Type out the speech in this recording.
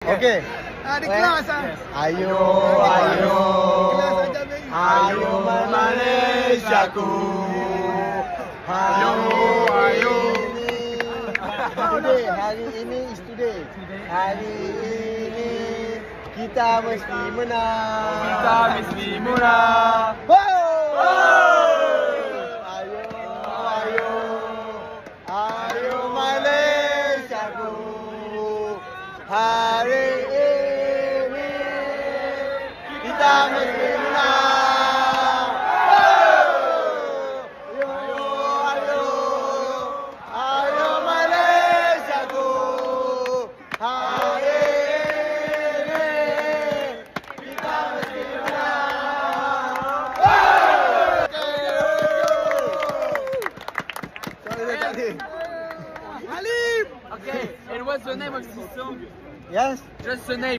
Okay. Di kelas ah. Ayo, ayo, ayo Malaysiaku. Ayo, ayo. Today, hari ini is today. Hari ini kita mesti menang. Kita mesti menang. Ayo, ayo, ayo Malaysiaku. Hari ini kita mesti menang. Ayo, ayo, ayo Malaysiaku. Hari ini kita mesti menang. Halim. Okay, and what's the name of this song? Yes. Just the name.